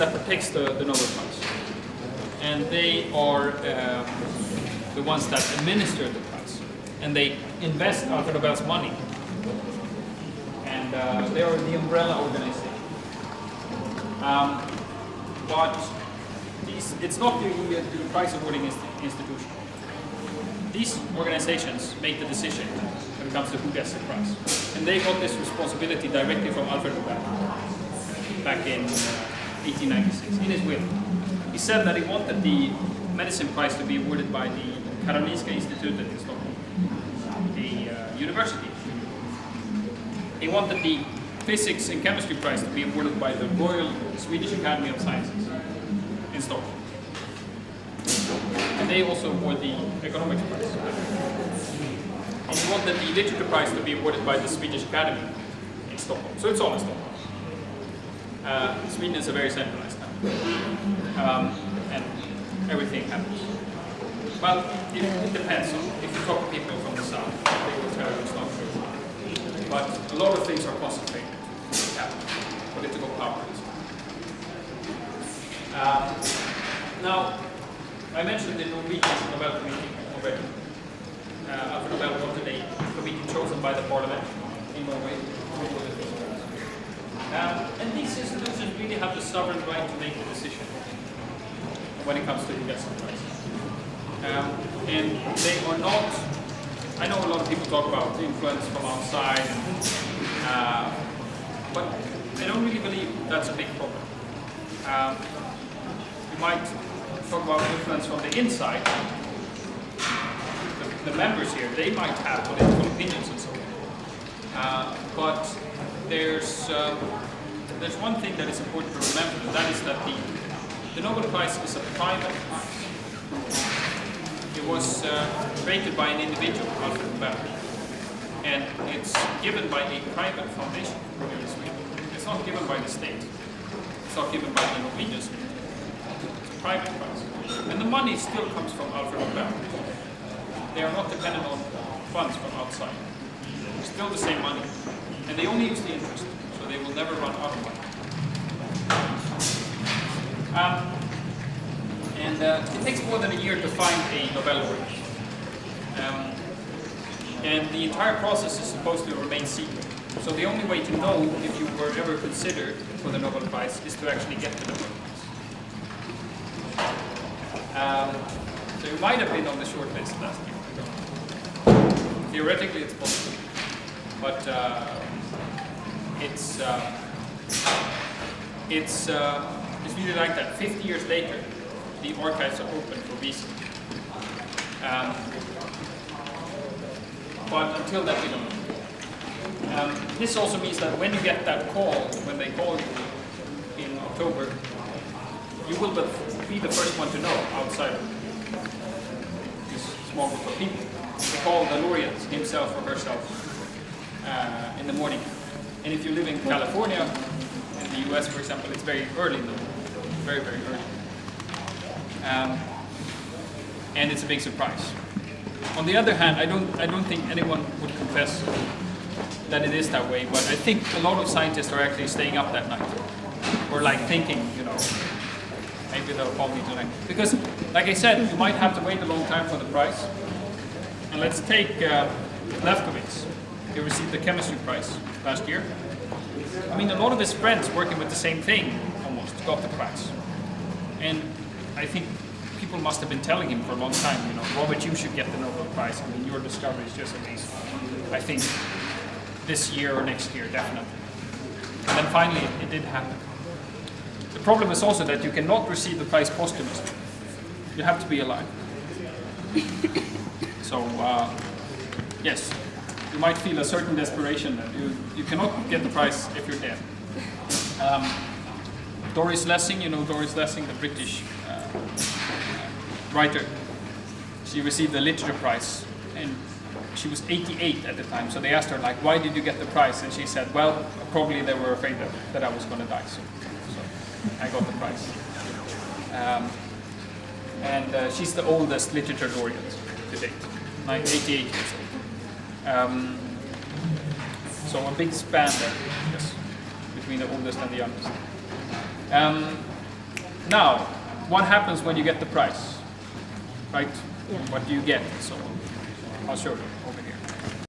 that protects the Nobel Prize. And they are the ones that administer the prize. And they invest Alfred Nobel's money. And they are the umbrella organization. But it's not the prize awarding institution. These organizations make the decision when it comes to who gets the prize. And they got this responsibility directly from Alfred Nobel back in 1896, in his will. He said that he wanted the medicine prize to be awarded by the Karolinska Institutet in Stockholm, the university. He wanted the physics and chemistry prize to be awarded by the Royal Swedish Academy of Sciences in Stockholm. And they also award the economics prize. And he wanted the literature prize to be awarded by the Swedish Academy in Stockholm. So it's all in Stockholm. Sweden is a very centralized country. And everything happens. Well, it depends. If you talk to people from the south, they will tell you it's not true. But a lot of things are concentrated. Political power is. Now, I mentioned the Norwegian Nobel Committee already. Alfred Nobel wanted a committee chosen by the parliament in Norway. And these institutions really have the sovereign right to make the decision when it comes to who gets the prize. And they are not, I know a lot of people talk about influence from outside, but I don't really believe that's a big problem. You might talk about influence from the inside. The members here, they might have political opinions and so on. But there's one thing that is important to remember, and that is that the Nobel Prize is a private prize. It was created by an individual, Alfred Nobel, and it's given by a private foundation here in Sweden. It's not given by the state. It's not given by the Norwegian state. It's a private prize. And the money still comes from Alfred Nobel. They are not dependent on funds from outside. It's still the same money. And they only use the interest, so they will never run out of money. It takes more than a year to find a Nobel laureate. And the entire process is supposed to remain secret. So the only way to know if you were ever considered for the Nobel Prize is to actually get the Nobel Prize. So you might have been on the short list last year. Theoretically, it's possible. But it's really like that. 50 years later, the archives are open for reason. But until then, we don't know. This also means that when you get that call, when they call you in October, you will be the first one to know outside of this small group of people. They call the laureate himself or herself in the morning. And if you live in California, in the US, for example, it's very early in the morning. Very, very early. And it's a big surprise. On the other hand, I don't think anyone would confess that it is that way, but I think a lot of scientists are actually staying up that night. Or like thinking, maybe they'll call me tonight. Because, like I said, you might have to wait a long time for the prize. And let's take Lefkowitz. He received the chemistry prize last year. I mean, a lot of his friends working with the same thing almost got the prize. And I think people must have been telling him for a long time, Robert, you should get the Nobel Prize. I mean, your discovery is just amazing. I think this year or next year, definitely. And then finally, it did happen. The problem is also that you cannot receive the prize posthumously. You have to be alive. So, yes, you might feel a certain desperation that you cannot get the prize if you're dead. Doris Lessing, Doris Lessing, the British writer. She received the literature prize, and she was 88 at the time. So they asked her, why did you get the prize? And she said, well, probably they were afraid that I was going to die. So I got the prize. And she's the oldest literature laureate to date, 88 years old. So a big span there, yes, between the oldest and the youngest. Now, what happens when you get the prize, right? Yeah. What do you get? So I'll show you over here.